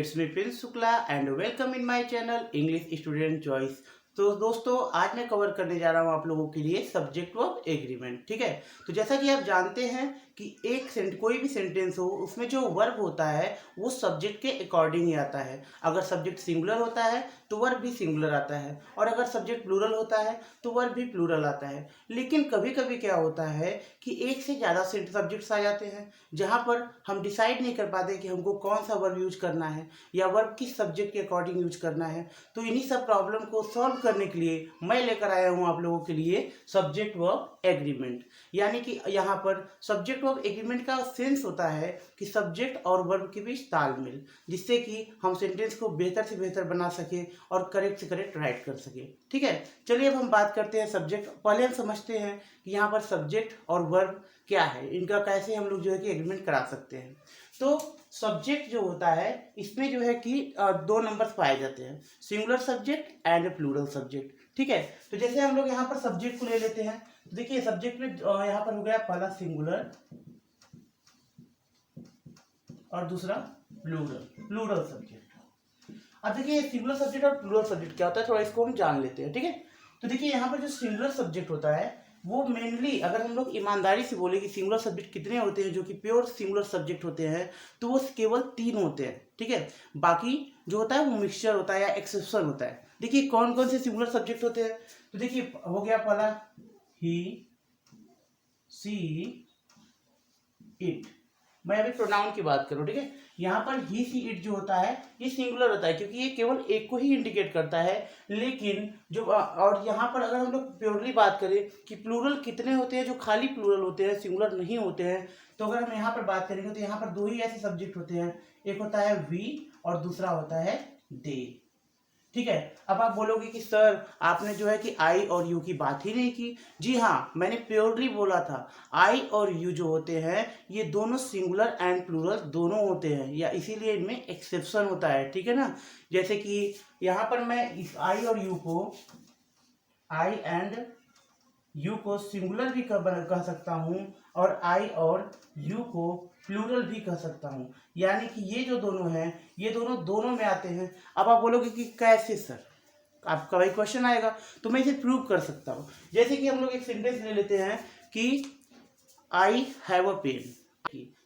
It's me Prince Shukla and welcome in my channel English student choice. तो दोस्तों आज मैं कवर करने जा रहा हूँ आप लोगों के लिए सब्जेक्ट वर्ब एग्रीमेंट। ठीक है, तो जैसा कि आप जानते हैं कि कोई भी सेंटेंस हो उसमें जो वर्ब होता है वो सब्जेक्ट के अकॉर्डिंग ही आता है। अगर सब्जेक्ट सिंगुलर होता है तो वर्ब भी सिंगुलर आता है, और अगर सब्जेक्ट प्लूरल होता है तो वर्ब भी प्लूरल आता है। लेकिन कभी कभी क्या होता है कि एक से ज़्यादा सब्जेक्ट्स आ जाते हैं जहाँ पर हम डिसाइड नहीं कर पाते कि हमको कौन सा वर्ब यूज करना है या वर्ब किस सब्जेक्ट के अकॉर्डिंग यूज करना है। तो इन्हीं सब प्रॉब्लम को सॉल्व करने के लिए मैं लेकर आया हूँ आप लोगों के लिए सब्जेक्ट वर्ब एग्रीमेंट। यानी कि यहाँ पर सब्जेक्ट वर्ब एग्रीमेंट का सेंस होता है कि सब्जेक्ट और वर्ब के बीच तालमेल, जिससे कि हम सेंटेंस को बेहतर से बेहतर बना सके और करेक्ट से करेक्ट राइट कर सके। ठीक है, चलिए अब हम बात करते हैं सब्जेक्ट। पहले हम समझते हैं कि यहाँ पर सब्जेक्ट और वर्ब क्या है, इनका कैसे हम लोग जो है कि एग्रीमेंट करा सकते हैं। तो सब्जेक्ट जो होता है इसमें जो है कि दो नंबर्स पाए जाते हैं, singular subject and plural subject. ठीक है, तो जैसे हम लोग यहाँ पर सब्जेक्ट को ले लेते हैं, तो देखिए सब्जेक्ट में यहाँ पर हो गया पहला सिंगुलर और दूसरा प्लूरल सब्जेक्ट। अब देखिए सिंगुलर सब्जेक्ट और प्लूरल सब्जेक्ट क्या होता है, थोड़ा इसको हम जान लेते हैं। ठीक है, तो देखिए यहाँ पर जो सिंगुलर सब्जेक्ट होता है वो मेनली, अगर हम लोग ईमानदारी से बोले कि सिंगुलर सब्जेक्ट कितने होते हैं जो कि प्योर सिंगुलर सब्जेक्ट होते हैं, तो वो केवल 3 होते हैं। ठीक है, बाकी जो होता है वो मिक्सचर होता है या एक्सेप्शन होता है। देखिए कौन कौन से सिंगुलर सब्जेक्ट होते हैं, तो देखिए हो गया पहला ही, सी, इट। मैं अभी प्रोनाउन की बात करूँ। ठीक है, यहाँ पर ही, सी, इट जो होता है ये सिंगुलर होता है क्योंकि ये केवल एक को ही इंडिकेट करता है। लेकिन जो और यहाँ पर अगर हम लोग प्योरली बात करें कि प्लूरल कितने होते हैं जो खाली प्लूरल होते हैं, सिंगुलर नहीं होते हैं, तो अगर हम यहाँ पर बात करेंगे तो यहाँ पर 2 ही ऐसे सब्जेक्ट होते हैं, एक होता है वी और दूसरा होता है दे। ठीक है, अब आप बोलोगे कि सर आपने जो है कि आई और यू की बात ही नहीं की। जी हाँ, मैंने प्योरली बोला था आई और यू जो होते हैं ये दोनों सिंगुलर एंड प्लूरल दोनों होते हैं, या इसीलिए इनमें एक्सेप्शन होता है। ठीक है ना, जैसे कि यहाँ पर मैं इस आई और यू को, आई एंड यू को सिंगुलर भी कह सकता हूँ और आई और यू को प्लूरल भी कह सकता हूँ। यानी कि ये जो दोनों हैं ये दोनों में आते हैं। अब आप बोलोगे कि कैसे सर, आपका भाई क्वेश्चन आएगा, तो मैं इसे प्रूव कर सकता हूँ। जैसे कि हम लोग एक सेंटेंस ले लेते हैं कि आई हैव अ पेन।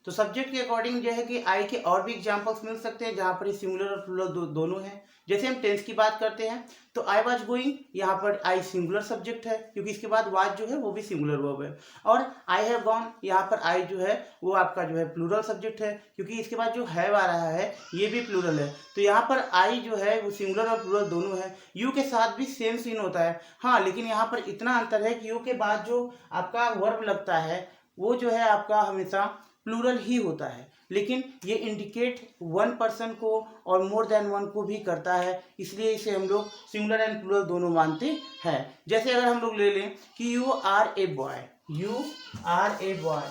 तो सब्जेक्ट के अकॉर्डिंग जो है कि आई के और भी एग्जांपल्स मिल सकते हैं जहां पर सिंगुलर और प्लूरल दोनों हैं। जैसे हम टेंस की बात करते हैं तो आई वाज गोइंग, यहाँ पर आई सिंगुलर सब्जेक्ट है क्योंकि इसके बाद वाज जो है वो भी सिंगुलर वर्ब है। और आई हैव गॉन, यहाँ पर आई जो है वो आपका जो है प्लूरल सब्जेक्ट है क्योंकि इसके बाद जो हैव आ रहा है ये भी प्लूरल है। तो यहाँ पर आई जो है वो सिंगुलर और प्लूरल दोनों है। यू के साथ भी सेम सीन होता है, हाँ, लेकिन यहाँ पर इतना अंतर है कि यू के बाद जो आपका वर्ब लगता है वो जो है आपका हमेशा प्लूरल ही होता है, लेकिन ये इंडिकेट वन पर्सन को और मोर देन वन को भी करता है, इसलिए इसे हम लोग सिंगुलर एंड प्लूरल दोनों मानते हैं। जैसे अगर हम लोग ले लें कि you are a boy, you are a boy,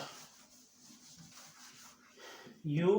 you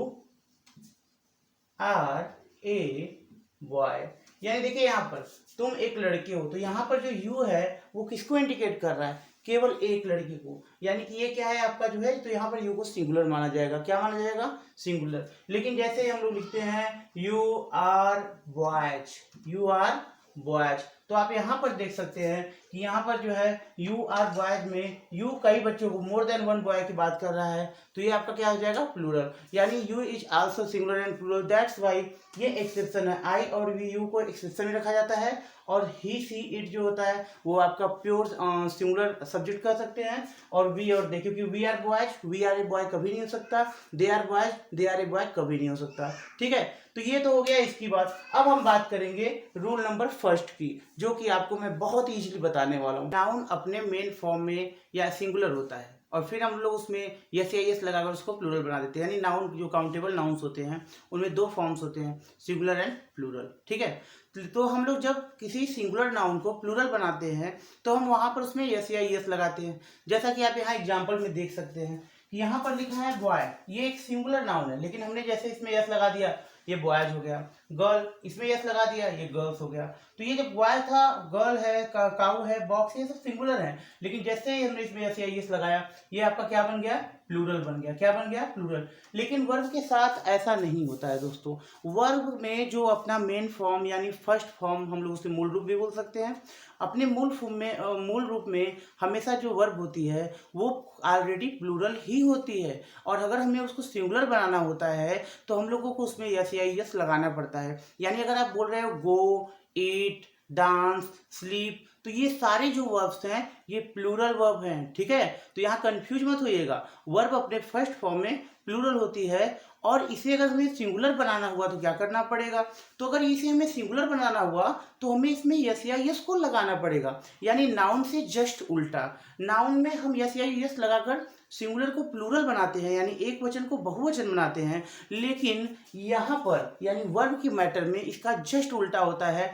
are a boy, यानी देखिए यहाँ पर तुम एक लड़के हो, तो यहाँ पर जो यू है वो किसको इंडिकेट कर रहा है, केवल एक लड़के को। यानी कि ये क्या है आपका जो है, तो यहाँ पर यू को सिंगुलर माना जाएगा। क्या माना जाएगा, सिंगुलर। लेकिन जैसे हम लोग लिखते हैं you are boys, you are boys, तो आप यहाँ पर देख सकते हैं कि यहाँ पर जो है यू आर बॉयज में यू कई बच्चों को, मोर देन वन बॉय की बात कर रहा है, तो ये आपका क्या हो जाएगा, प्लूरल। यानी you is also singular and plural, that's why ये एक्सेप्शन है। आई और वी यू को एक्सेप्शन में रखा जाता है, और ही, सी, इट जो होता है वो आपका प्योर सिंगुलर सब्जेक्ट कह सकते हैं। और वी और दे, क्योंकि we are boys, we are a boy कभी नहीं हो सकता, they are boys, they are a boy कभी नहीं हो सकता। ठीक है, तो ये तो हो गया इसकी बात। अब हम बात करेंगे रूल नंबर फर्स्ट की, जो कि आपको मैं बहुत इजीली बताने वाला हूँ। नाउन अपने मेन फॉर्म में या सिंगुलर होता है और फिर हम लोग उसमें यस या यस लगाकर उसको प्लूरल बना देते हैं। यानी नाउन जो काउंटेबल नाउन्स होते हैं उनमें 2 फॉर्म्स होते हैं, सिंगुलर एंड प्लूरल। ठीक है, तो हम लोग जब किसी सिंगुलर नाउन को प्लूरल बनाते हैं तो हम वहां पर उसमें यस या यस लगाते हैं। जैसा कि आप यहाँ एग्जाम्पल में देख सकते हैं कि यहाँ पर लिखा है बॉय, ये एक सिंगुलर नाउन है, लेकिन हमने जैसे इसमें यस लगा दिया ये बॉयज हो गया। गर्ल, इसमें यस लगा दिया, ये गर्ल्स हो गया। तो ये जो बॉय था, गर्ल है, काऊ है, बॉक्स, ये सब सिंगुलर है, लेकिन जैसे ही हमने इसमें यस या यस लगाया, ये आपका क्या बन गया, प्लूरल बन गया। क्या बन गया, प्लूरल। लेकिन वर्ब के साथ ऐसा नहीं होता है दोस्तों। वर्ब में जो अपना मेन फॉर्म यानी फर्स्ट फॉर्म, हम लोग उसे मूल रूप भी बोल सकते हैं, अपने मूल रूप में हमेशा जो वर्ब होती है वो ऑलरेडी प्लूरल ही होती है। और अगर हमें उसको सिंगुलर बनाना होता है तो हम लोगों को उसमें यस या यस लगाना पड़ता है। यानी अगर आप बोल रहे हो गो, ईट, डांस, स्लीप, तो ये सारे जो वर्ब्स हैं ये प्लूरल वर्ब हैं, ठीक है। तो यहाँ कंफ्यूज मत होइएगा, वर्ब अपने फर्स्ट फॉर्म में प्लूरल होती है, और इसे अगर हमें सिंगुलर बनाना हुआ तो क्या करना पड़ेगा, तो अगर इसे हमें सिंगुलर बनाना हुआ तो हमें इसमें यस या यस को लगाना पड़ेगा। यानी नाउन से जस्ट उल्टा, नाउन में हम यस या यस लगाकर सिंगुलर को प्लूरल बनाते हैं, यानी एक वचन को बहुवचन बनाते हैं। लेकिन यहाँ पर यानी वर्ब की मैटर में इसका जस्ट उल्टा होता है।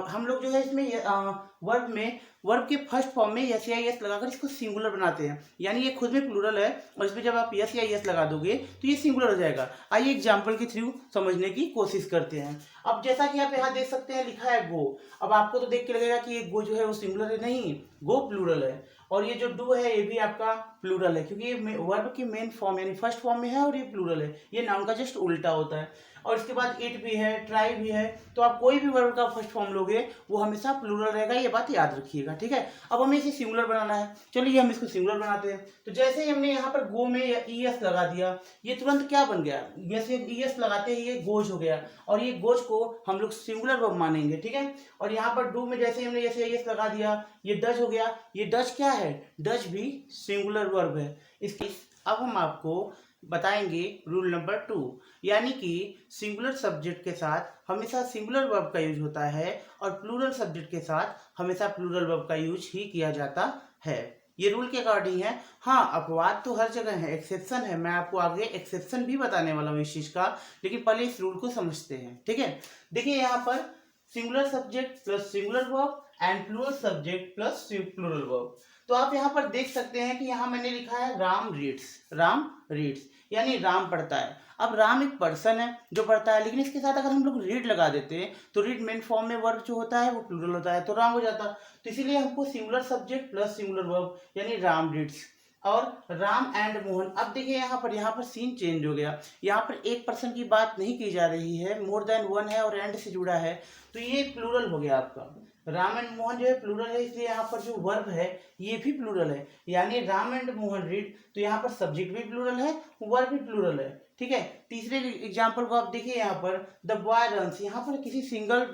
हम लोग जो है इसमें वर्ब के फर्स्ट फॉर्म में यस या यस लगाकर इसको सिंगुलर बनाते हैं, यानी ये खुद में प्लूरल है, और इसमें जब आप यस या यस लगा दोगे तो ये सिंगुलर हो जाएगा। आइए एग्जाम्पल के थ्रू समझने की कोशिश करते हैं। अब जैसा कि आप यहाँ देख सकते हैं लिखा है गो, अब आपको तो देख के लगेगा कि ये गो जो है वो सिंगुलर है, नहीं, गो प्लूरल है। और ये जो डू है ये भी आपका प्लूरल है, क्योंकि ये वर्ब की मेन फॉर्म यानी फर्स्ट फॉर्म में है, और ये प्लूरल है, ये नाउन का जस्ट उल्टा होता है। और इसके बाद इट भी है, ट्राई भी है, तो आप कोई भी वर्ब का फर्स्ट फॉर्म लोगे वो हमेशा प्लूरल रहेगा, ये बात याद रखिएगा, ठीक है। अब हमें इसे सिंगुलर बनाना है, चलिए हम इसको सिंगुलर बनाते हैं। तो जैसे ही हमने यहाँ पर गो में ई एस लगा दिया, ये तुरंत क्या बन गया, जैसे ई एस लगाते ही ये गोज हो गया, और ये गोज को हम लोग सिंगुलर वर्ब मानेंगे, ठीक है। और यहाँ पर डू में जैसे हमने जैसे एस लगा दिया, ये डज हो गया, ये डज क्या है, डज भी सिंगुलर वर्ब है। इसकी अब हम आपको बताएंगे रूल नंबर 2, यानी कि सिंगुलर सब्जेक्ट के साथ हमेशा सिंगुलर वर्ब का यूज होता है, और प्लूरल सब्जेक्ट के साथ हमेशा प्लूरल वर्ब का यूज ही किया जाता है। ये रूल के अकॉर्डिंग है। हाँ, अपवाद तो हर जगह है, एक्सेप्शन है, मैं आपको आगे एक्सेप्शन भी बताने वाला हूँ इस चीज का, लेकिन पहले इस रूल को समझते हैं, ठीक है। देखिए यहाँ पर singular subject plus singular verb and plural subject plus plural verb. तो आप यहाँ पर देख सकते हैं कि यहाँ मैंने लिखा है राम रीड्स, राम रीड्स यानी राम पढ़ता है। अब राम एक पर्सन है जो पढ़ता है, लेकिन इसके साथ अगर हम लोग रीड लगा देते हैं तो रीड मेन फॉर्म में वर्ब जो होता है वो प्लूरल होता है, तो राम हो जाता। तो इसीलिए हमको singular subject plus singular verb यानी राम रीड्स और राम एंड मोहन। अब देखिए यहाँ पर सीन चेंज हो गया, यहाँ पर एक पर्सन की बात नहीं की जा रही है, मोर देन वन है और एंड से जुड़ा है, तो ये प्लूरल हो गया आपका। राम एंड मोहन जो है प्लूरल है, इसलिए यहाँ पर जो वर्ब है ये भी प्लूरल है, यानी राम एंड मोहन रीड, तो यहाँ पर सब्जेक्ट भी प्लूरल है, वर्ब भी प्लूरल है, ठीक है। तीसरे एग्जाम्पल को आप देखिए, यहाँ पर द बॉय रन्स, यहाँ पर किसी सिंगल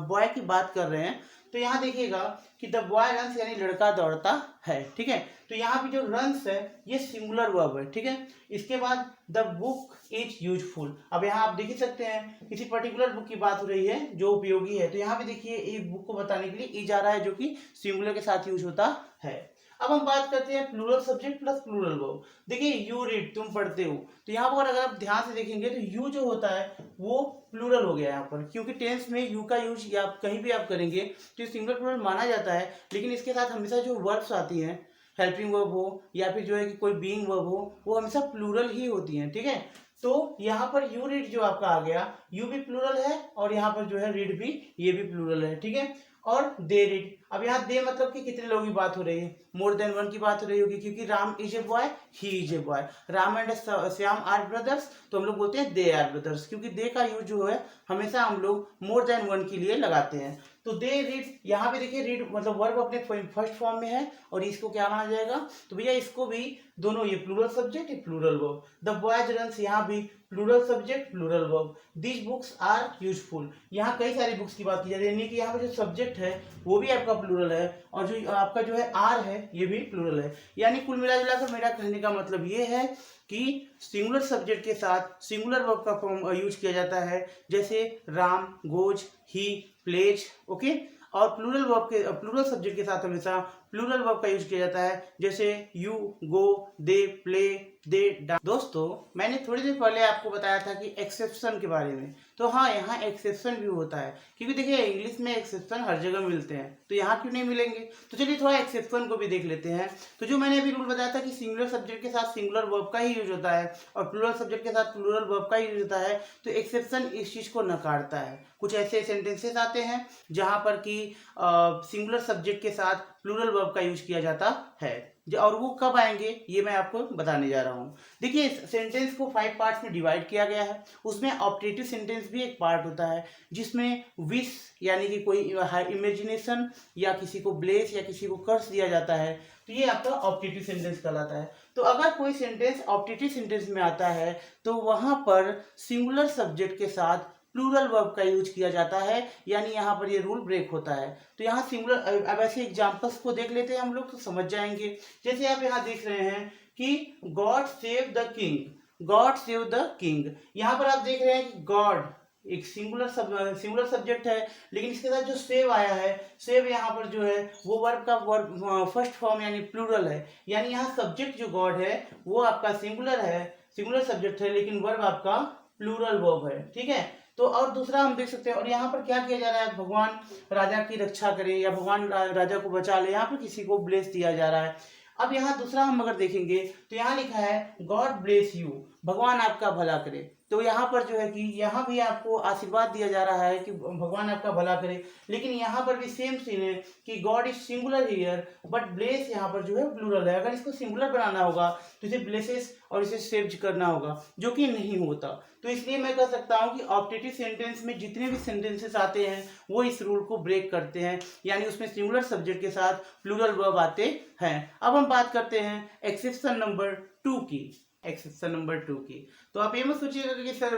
बॉय की बात कर रहे हैं, तो यहाँ देखिएगा कि द बॉय रन्स यानी लड़का दौड़ता है, ठीक है। तो यहाँ पे जो रन्स है ये सिंगुलर वर्ब है, ठीक है। इसके बाद द बुक इज यूजफुल, अब यहाँ आप देख ही सकते हैं किसी पर्टिकुलर बुक की बात हो रही है जो उपयोगी है, तो यहाँ पे देखिए एक बुक को बताने के लिए इज आ रहा है जो कि सिंगुलर के साथ यूज होता है। अब हम बात करते हैं plural subject plus plural verb. देखिए यू रीड, तुम पढ़ते हो, तो यहाँ पर अगर आप ध्यान से देखेंगे तो यू जो होता है वो प्लूरल हो गया यहाँ पर, क्योंकि टेंस में यू का यूज या कहीं भी आप करेंगे तो सिंगल प्लूरल माना जाता है, लेकिन इसके साथ हमेशा जो वर्ब्स आती हैं, हेल्पिंग वर्ब हो या फिर जो है कि कोई बीइंग वर्ब हो, वो हमेशा प्लूरल ही होती हैं, ठीक है। तो यहाँ पर यू रीड जो आपका आ गया, यू भी प्लूरल है, और यहाँ पर जो है रीड भी, ये भी प्लूरल है, ठीक है। और दे रीड, अब यहाँ दे मतलब कि कितने लोगों की बात हो रही है, मोर देन वन की बात हो रही होगी, क्योंकि Ram is a boy, he is a boy, Ram and Shyam are brothers, तो हम लोग बोलते हैं दे आर ब्रदर्स, क्योंकि दे का यूज जो है हमेशा हम लोग मोर देन वन के लिए लगाते हैं। तो दे रीड, यहाँ पे देखिए रीड मतलब वर्ब अपने फर्स्ट फॉर्म में है, और इसको क्या माना जाएगा, तो भैया इसको भी दोनों, ये प्लूरल सब्जेक्ट, ये plural verb. The boys runs, यहाँ भी plural subject plural verb. These books are useful, यहाँ कई सारी बुक्स की बात की जा रही है, यानी कि यहाँ पे जो सब्जेक्ट है वो भी आपका प्लूरल है, और जो आपका जो है आर है ये भी प्लूरल है। यानी कुल मिलाजुलाकर मेरा कहने का मतलब ये है कि सिंगुलर सब्जेक्ट के साथ सिंगुलर वर्ब का फॉर्म यूज किया जाता है, जैसे Ram goes, he plays, okay. और प्लूरल वर्ब के प्लूरल सब्जेक्ट के साथ हमेशा प्लूरल वर्ब का यूज किया जाता है, जैसे यू गो, दे प्ले, दोस्तों मैंने थोड़ी देर पहले आपको बताया था कि एक्सेप्शन के बारे में। तो हाँ, यहाँ एक्सेप्शन भी होता है, क्योंकि देखिए इंग्लिश में एक्सेप्शन हर जगह मिलते हैं, तो यहाँ क्यों नहीं मिलेंगे। तो चलिए थोड़ा एक्सेप्शन को भी देख लेते हैं। तो जो मैंने अभी रूल बताया था कि सिंगुलर सब्जेक्ट के साथ सिंगुलर वर्ब का ही यूज होता है और प्लूरल सब्जेक्ट के साथ प्लूरल वर्ब का ही यूज होता है, तो एक्सेप्शन इस चीज को नकारता है। कुछ ऐसे सेंटेंसेस आते हैं जहां पर कि सिंगुलर सब्जेक्ट के साथ प्लूरल वर्ब का यूज किया जाता है, और वो कब आएंगे ये मैं आपको बताने जा रहा हूँ। देखिए सेंटेंस को 5 पार्ट्स में डिवाइड किया गया है। उसमें ऑप्टेटिव सेंटेंस भी एक पार्ट होता है, जिसमें विश यानी कि कोई इमेजिनेशन या किसी को ब्लेस या किसी को कर्स दिया जाता है, तो ये आपका ऑप्टेटिव सेंटेंस कहलाता है। तो अगर कोई सेंटेंस ऑप्टेटिव सेंटेंस में आता है तो वहां पर सिंगुलर सब्जेक्ट के साथ प्लूरल वर्ब का यूज किया जाता है, यानी यहाँ पर ये रूल ब्रेक होता है। तो यहाँ सिंगुलर, अब ऐसे एग्जांपल्स को देख लेते हैं हम लोग तो समझ जाएंगे। जैसे आप यहाँ देख रहे हैं कि God save the king, God save the king. यहाँ पर आप देख रहे हैं कि गॉड एक सिंगुलर सब्जेक्ट है, लेकिन इसके साथ जो सेव आया है, सेव यहाँ पर जो है वो वर्ब का वर्ब फर्स्ट फॉर्म यानी प्लूरल है, यानी यहाँ सब्जेक्ट जो गॉड है वो आपका सिंगुलर है, सिंगुलर सब्जेक्ट है, लेकिन वर्ब आपका प्लूरल वर्ब है। ठीक है। तो और दूसरा हम देख सकते हैं, और यहाँ पर क्या किया जा रहा है, भगवान राजा की रक्षा करे या भगवान राजा को बचा ले, यहाँ पर किसी को ब्लेस दिया जा रहा है। अब यहाँ दूसरा हम अगर देखेंगे तो यहाँ लिखा है गॉड ब्लेस यू, भगवान आपका भला करे। तो यहाँ पर जो है कि यहाँ भी आपको आशीर्वाद दिया जा रहा है कि भगवान आपका भला करे, लेकिन यहाँ पर भी सेम सीन है कि God is singular here but bless यहाँ पर जो है प्लूरल है। अगर इसको सिंगुलर बनाना होगा तो इसे ब्लेसेस और इसे सेव्ड करना होगा, जो कि नहीं होता। तो इसलिए मैं कह सकता हूँ कि ऑप्टेटिव सेंटेंस में जितने भी सेंटेंसेस आते हैं वो इस रूल को ब्रेक करते हैं, यानी उसमें सिंगुलर सब्जेक्ट के साथ प्लूरल वर्ब आते हैं। अब हम बात करते हैं एक्सेप्शन नंबर 2 की। एक्सेप्शन नंबर 2 की, तो आप ये मत सोचिएगा कि सर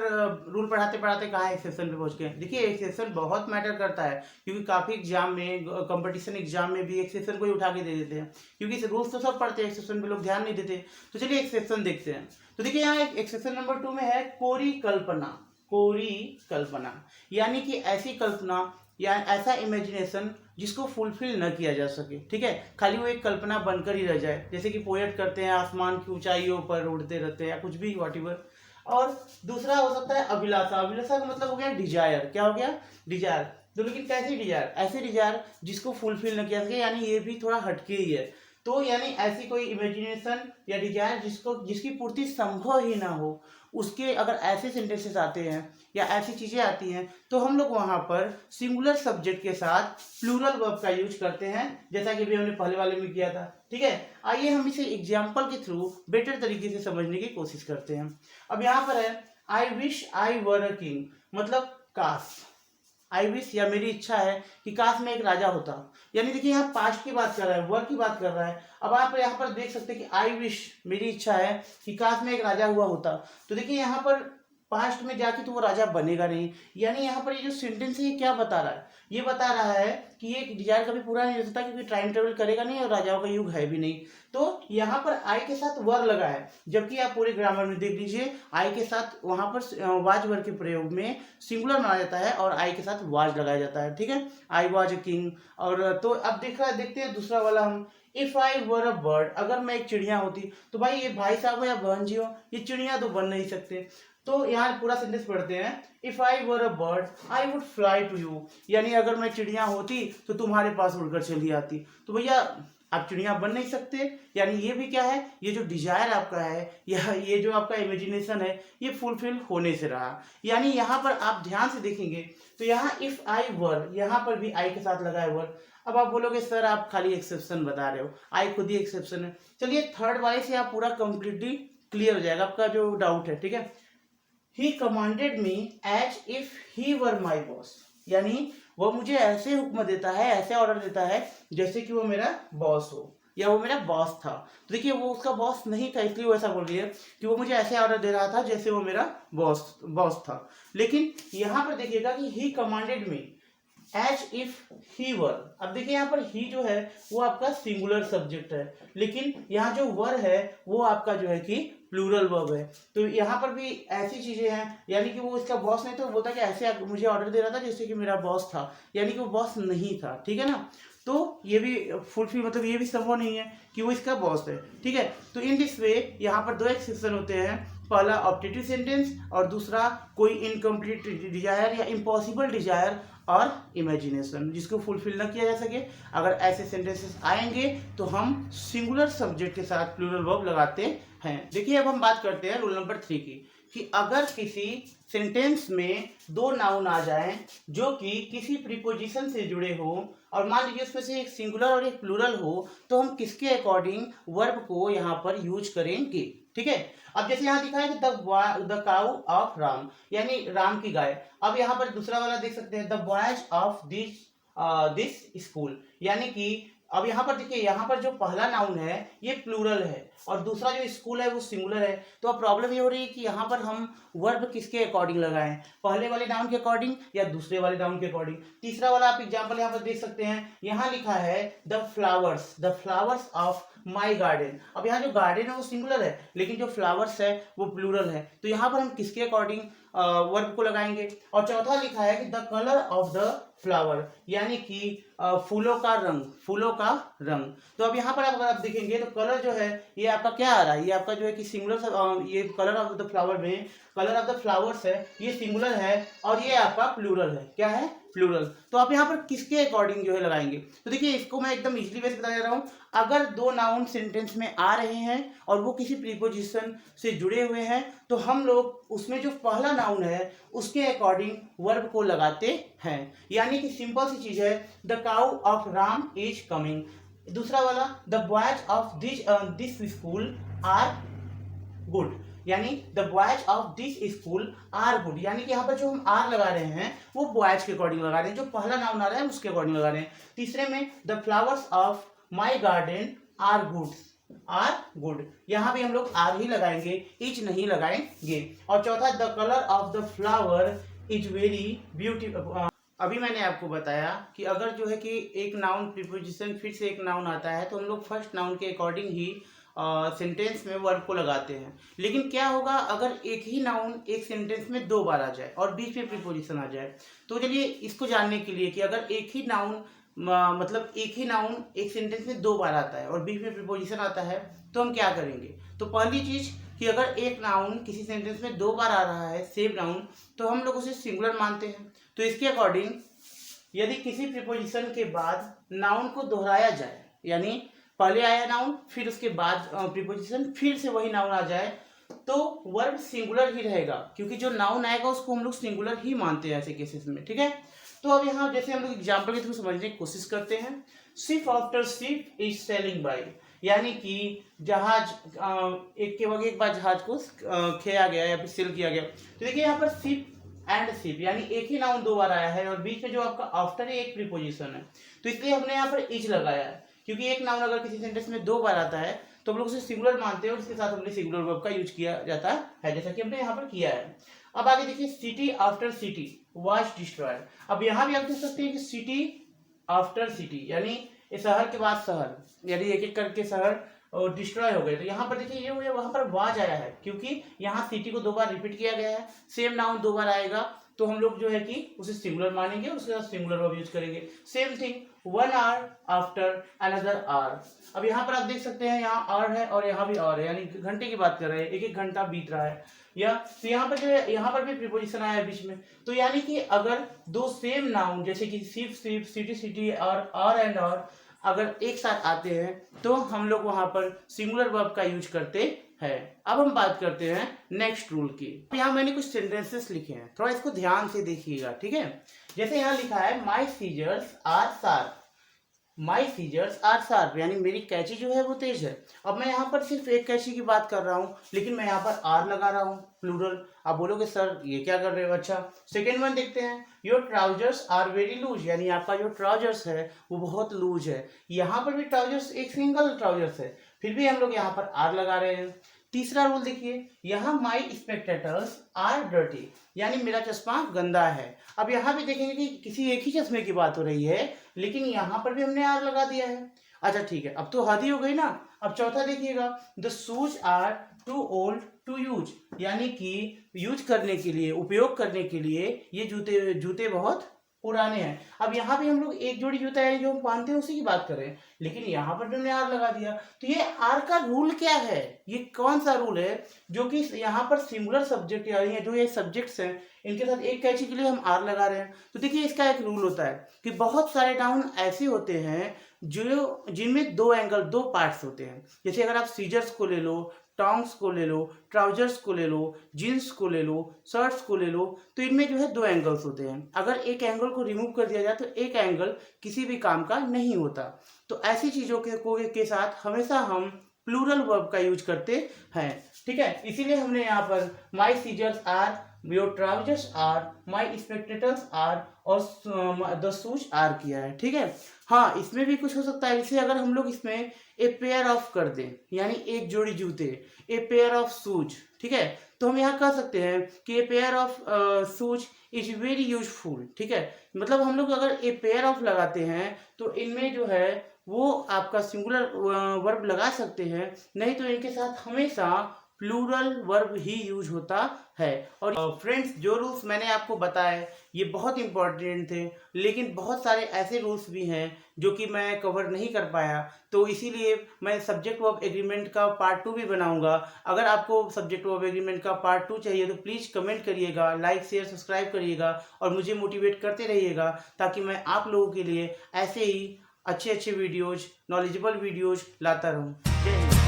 रूल पढ़ाते पढ़ाते कहाँ एक्सेप्शन पे पहुंच गए। देखिए एक्सेप्शन बहुत मैटर करता है, क्योंकि काफी एग्जाम में, कंपटीशन एग्जाम में भी एक्सेप्शन को ही उठा के दे देते हैं, क्योंकि रूल्स तो सब पढ़ते हैं, एक्सेप्शन पे लोग ध्यान नहीं देते। तो चलिए एक्सेप्शन देखते हैं। तो देखिए यहाँ एक एक्सेप्शन नंबर 2 में है कोरी कल्पना। कोरी कल्पना यानी कि ऐसी कल्पना या ऐसा इमेजिनेशन जिसको फुलफिल न किया जा सके। ठीक है, खाली वो एक कल्पना बनकर ही रह जाए, जैसे कि पोएट करते हैं आसमान की ऊंचाइयों पर उड़ते रहते हैं या कुछ भी व्हाटएवर। और दूसरा हो सकता है अभिलाषा। अभिलाषा का मतलब हो गया डिजायर। क्या हो गया? डिजायर। तो लेकिन कैसी डिजायर? ऐसे डिजायर जिसको फुलफिल न किया सके, यानी ये भी थोड़ा हटके ही है। तो यानी ऐसी कोई इमेजिनेशन या डिजायर जिसकी पूर्ति संभव ही ना हो, उसके अगर ऐसे सेंटेंसेस आते हैं या ऐसी चीजें आती हैं तो हम लोग वहां पर सिंगुलर सब्जेक्ट के साथ प्लूरल वर्ब का यूज करते हैं, जैसा कि अभी हमने पहले वाले में किया था। ठीक है, आइए हम इसे एग्जाम्पल के थ्रू बेटर तरीके से समझने की कोशिश करते हैं। अब यहाँ पर है I wish I were a king, मतलब काश। आई विश या मेरी इच्छा है कि काश मैं एक राजा होता, यानी देखिए यहाँ पास्ट की बात कर रहा है, वर्ब की बात कर रहा है। अब आप यहाँ पर देख सकते हैं कि आई विश मेरी इच्छा है कि काश मैं एक राजा हुआ होता। तो देखिए यहाँ पर पास्ट में जाके तो वो राजा बनेगा नहीं, यानी यहाँ पर ये जो सेंटेंस है ये क्या बता रहा है? ये बता रहा है कि ये डिजायर कभी पूरा नहीं हो सकता, क्योंकि टाइम ट्रेवल करेगा नहीं और राजाओं का युग है भी नहीं। तो यहाँ पर आई के साथ वर लगा है, जबकि आप पूरे ग्रामर में देख लीजिए आई के साथ वहां पर वाज वर्ग के प्रयोग में सिंगुलर माना जाता है और आई के साथ वाज लगाया जाता है। ठीक है, आई वाज अ किंग। और तो अब देखते हैं दूसरा वाला हम, if I were a bird, अगर मैं एक चिड़िया होती। तो भाई ये भाई साहब हो या बहन जी हो, ये चिड़िया तो बन नहीं सकते। तो यहाँ पूरा सेंटेंस पढ़ते हैं, if I were a bird I would fly to you, यानी अगर मैं चिड़िया होती तो तुम्हारे पास उड़कर चली आती। तो भैया आप चिड़िया बन नहीं सकते, यानी ये भी क्या है, ये जो डिजायर आपका है या ये जो आपका इमेजिनेशन है ये फुलफिल होने से रहा। यानी यहाँ पर आप ध्यान से देखेंगे तो यहाँ इफ आई वर, यहाँ पर भी आई के साथ लगा है वर। अब आप बोलोगे सर आप खाली एक्सेप्शन बता रहे हो, आई खुद ही एक्सेप्शन है। चलिए थर्ड वाले से आप पूरा कंप्लीटली क्लियर हो जाएगा आपका जो डाउट है। ठीक है, he commanded me as if he were my boss, यानी वो मुझे ऐसे हुक्म देता है, ऐसे ऑर्डर देता है जैसे कि वो मेरा बॉस हो या वो मेरा बॉस था। तो देखिए वो उसका बॉस नहीं था, इसलिए वो ऐसा बोल रही है कि वो मुझे ऐसे ऑर्डर दे रहा था जैसे वो मेरा बॉस था। लेकिन यहाँ पर देखिएगा कि he commanded me as if he were. अब देखिए यहाँ पर ही जो है वो आपका सिंगुलर सब्जेक्ट है, लेकिन यहाँ जो वर है वो आपका जो है कि प्लूरल वर्ब है। तो यहाँ पर भी ऐसी चीजें हैं, यानी कि वो इसका बॉस नहीं, तो बोलता कि ऐसे मुझे ऑर्डर दे रहा था जैसे कि मेरा बॉस था, यानी कि वो बॉस नहीं था। ठीक है ना, तो ये भी फुलफिल मतलब ये भी संभव नहीं है कि वो इसका बॉस है, ठीक है। तो इन दिस वे यहाँ पर दो एक्सेप्शन होते हैं, पहला ऑब्जेक्टिव सेंटेंस और दूसरा कोई इनकम्प्लीट डिजायर या इम्पॉसिबल डिजायर और इमेजिनेशन जिसको फुलफिल ना किया जा सके। अगर ऐसे सेंटेंसेस आएंगे तो हम सिंगुलर सब्जेक्ट के साथ प्लूरल वर्ब लगाते हैं। देखिए अब हम बात करते हैं रूल नंबर 3 की, कि अगर किसी सेंटेंस में दो नाउन आ जाएं जो कि किसी प्रीपोजिशन से जुड़े हो और मान लीजिए उसमें से एक सिंगुलर और एक प्लूरल हो, तो हम किसके अकॉर्डिंग वर्ब को यहाँ पर यूज करेंगे, ठीक है। अब जैसे यहाँ दिखा है कि द काउ ऑफ राम, यानी राम की गाय। अब यहाँ पर दूसरा वाला देख सकते हैं, the boys of this school, यानी कि अब यहाँ पर देखिए, यहाँ पर जो पहला नाउन है ये प्लूरल है और दूसरा जो स्कूल है वो सिंगुलर है। तो अब प्रॉब्लम ये हो रही है कि यहाँ पर हम वर्ब किसके अकॉर्डिंग लगाएं, पहले वाले नाउन के अकॉर्डिंग या दूसरे वाले नाउन के अकॉर्डिंग। तीसरा वाला आप एग्जांपल यहाँ पर देख सकते हैं, यहाँ लिखा है the flowers of my garden. अब यहाँ जो गार्डन है वो सिंगुलर है लेकिन जो फ्लावर्स है वो प्लूरल है, तो यहाँ पर हम किसके अकॉर्डिंग वर्ब को लगाएंगे। और चौथा लिखा है कि the colour of the flower, यानी कि फूलों का रंग। तो अब यहाँ पर अगर आप देखेंगे तो कलर जो है ये आपका क्या आ रहा है, ये आपका जो है कि सिंगुलर, ये कलर ऑफ द फ्लावर में कलर ऑफ द फ्लावर्स है ये सिंगुलर है और ये आपका प्लूरल है, क्या है, प्लूरल। तो आप यहाँ पर किसके अकॉर्डिंग जो है लगाएंगे। तो देखिए इसको मैं एकदम इजीली वैसे बता रहा हूँ, अगर दो नाउन सेंटेंस में आ रहे हैं और वो किसी प्रीपोजिशन से जुड़े हुए हैं तो हम लोग उसमें जो पहला नाउन है उसके अकॉर्डिंग वर्ब को लगाते हैं। यानी कि सिंपल सी चीज है, the cow of Ram is coming. दूसरा वाला, the boys of this school are good, यानी the boys of this school are good, यानी कि यहाँ पर जो हम आर लगा रहे हैं वो बॉयज के अकॉर्डिंग लगा रहे हैं, जो पहला नाउन आ रहा है उसके अकॉर्डिंग लगा रहे हैं। तीसरे में the flowers of my garden are good, यहाँ भी हम लोग आर ही लगाएंगे, इज नहीं लगाएंगे। और चौथा, the colour of the flower is very beautiful. अभी मैंने आपको बताया कि अगर जो है कि एक नाउन प्रीपोजिशन फिर से एक नाउन आता है तो हम लोग फर्स्ट नाउन के अकॉर्डिंग ही सेंटेंस में वर्ब को लगाते हैं। लेकिन क्या होगा अगर एक ही नाउन एक सेंटेंस में दो बार आ जाए और बीच में प्रीपोजिशन आ जाए। तो चलिए इसको जानने के लिए कि अगर एक ही नाउन मतलब एक ही नाउन एक सेंटेंस में दो बार आता है और बीच में प्रीपोजिशन आता है तो हम क्या करेंगे। तो पहली चीज कि अगर एक नाउन किसी सेंटेंस में दो बार आ रहा है सेम नाउन, तो हम लोग उसे सिंगुलर मानते हैं। तो इसके अकॉर्डिंग यदि किसी प्रीपोजिशन के बाद नाउन को दोहराया जाए, यानी पहले आया नाउन फिर उसके बाद प्रीपोजिशन फिर से वही नाउन आ जाए, तो वर्ब सिंगुलर ही रहेगा, क्योंकि जो नाउन आएगा उसको हम लोग सिंगुलर ही मानते हैं ऐसे केसेस में, ठीक है। तो अब यहाँ जैसे हम लोग एग्जाम्पल के थ्रू समझने की कोशिश करते हैं, ship after ship is sailing by, यानी कि जहाज एक के बाद एक बार जहाज को खेया गया या फिर सेल किया गया। तो देखिए यहाँ पर शिप एंड शिप, यानी एक ही नाउन दो बार आया है और बीच में जो आपका आफ्टर है एक प्रीपोजिशन है, तो इसलिए हमने यहाँ पर इज लगाया है। क्योंकि एक नाउन अगर किसी सेंटेंस में दो बार आता है तो हम लोग उसे सिंगुलर मानते हैं और इसके साथ हमने सिंगुलर वर्ब का यूज किया जाता है, जैसा कि हमने यहाँ पर किया है। अब आगे देखिए, city after city was destroyed. अब यहाँ भी आप देख सकते हैं कि सिटी आफ्टर सिटी, यानी शहर के बाद शहर, यानी एक एक करके शहर डिस्ट्रॉय हो गए। तो यहाँ पर देखिए ये वहां पर वाज आया है क्योंकि यहाँ सिटी को दो बार रिपीट किया गया है, सेम नाउन दो बार आएगा तो हम लोग जो है कि उसे सिंगुलर मानेंगे और उसके साथ सिंगुलर वर्ब यूज करेंगे। Same thing, 1 hour after another our. अब यहाँ पर आप देख सकते हैं यहाँ आवर है और यहाँ भी आवर है, यानी घंटे की बात कर रहे हैं, एक एक घंटा बीत रहा है। या तो यहाँ पर जो है यहाँ पर भी प्रीपोजिशन आया है बीच में, तो यानी कि अगर दो सेम नाउन जैसे कि शिप शिप, सिटी सिटी और आवर एंड आवर अगर एक साथ आते हैं तो हम लोग वहां पर सिंगुलर वर्ब का यूज करते हैं। अब हम बात करते हैं नेक्स्ट रूल की। यहाँ मैंने कुछ सेंटेंसेस लिखे हैं, थोड़ा इसको ध्यान से देखिएगा, ठीक है। जैसे यहाँ लिखा है my scissors are sharp, my scissors are sharp, यानी मेरी कैंची जो है वो तेज है। अब मैं यहाँ पर सिर्फ एक कैंची की बात कर रहा हूँ लेकिन मैं यहाँ पर आर लगा रहा हूँ, प्लूरल। आप बोलोगे सर ये क्या कर रहे हो। अच्छा, सेकेंड वन देखते हैं, your trousers are very loose, यानी आपका जो ट्राउजर्स है वो बहुत लूज है। यहाँ पर भी ट्राउजर्स एक सिंगल ट्राउजर्स है, फिर भी हम लोग यहाँ पर आर लगा रहे हैं। तीसरा रूल देखिए, यहाँ माई स्पेक्टेटर्स आर डर्टी, यानी मेरा चश्मा गंदा है। अब यहाँ भी देखेंगे कि किसी एक ही चश्मे की बात हो रही है लेकिन यहाँ पर भी हमने आर लगा दिया है। अच्छा ठीक है, अब तो हद ही हो गई ना। अब चौथा देखिएगा, the shoes are too old to use, यानी कि यूज करने के लिए, उपयोग करने के लिए ये जूते बहुत पुराने हैं। अब यहाँ पे हम लोग एक जोड़ी जूता है जो हम पहनते हैं उसी की बात कर रहे हैं, लेकिन यहाँ पर भी हमने आर लगा दिया। तो ये आर का रूल क्या है, ये कौन सा रूल है जो कि यहाँ पर सिंगुलर सब्जेक्ट यानी जो ये सब्जेक्ट्स हैं इनके साथ एक कैची के लिए हम आर लगा रहे हैं। तो देखिए इसका एक रूल होता है कि बहुत सारे नाउन ऐसे होते हैं जो जिनमें दो एंगल, दो पार्ट्स होते हैं। जैसे अगर आप सीजर्स को ले लो, टोंग्स को ले लो, ट्राउजर्स को ले लो, जीन्स को ले लो, शर्ट्स को ले लो, तो इनमें जो है दो एंगल्स होते हैं। अगर एक एंगल को रिमूव कर दिया जाए तो एक एंगल किसी भी काम का नहीं होता। तो ऐसी चीज़ों के साथ हमेशा हम प्लूरल वर्ब का यूज करते हैं, ठीक है। इसीलिए हमने यहाँ पर my scissors are, your trousers are, my spectators are और द शूज आर किया है, ठीक है। हाँ, इसमें भी कुछ हो सकता है, जैसे अगर हम लोग इसमें ए पेयर ऑफ कर दें यानी एक जोड़ी जूते, ए पेयर ऑफ शूज, ठीक है, तो हम यहाँ कह सकते हैं कि a pair of shoes is very useful, ठीक है। मतलब हम लोग अगर ए पेयर ऑफ लगाते हैं तो इनमें जो है वो आपका सिंगुलर वर्ब लगा सकते हैं, नहीं तो इनके साथ हमेशा प्लूरल वर्ब ही यूज होता है। और फ्रेंड्स, जो रूल्स मैंने आपको बताए ये बहुत इंपॉर्टेंट थे, लेकिन बहुत सारे ऐसे रूल्स भी हैं जो कि मैं कवर नहीं कर पाया, तो इसीलिए मैं सब्जेक्ट वर्ब एग्रीमेंट का पार्ट 2 भी बनाऊंगा। अगर आपको सब्जेक्ट वर्ब एग्रीमेंट का पार्ट 2 चाहिए तो प्लीज़ कमेंट करिएगा, लाइक शेयर सब्सक्राइब करिएगा और मुझे मोटिवेट करते रहिएगा, ताकि मैं आप लोगों के लिए ऐसे ही अच्छे अच्छे वीडियोज़, नॉलेजेबल वीडियोज़ लाता रहूँ। जय हिंद।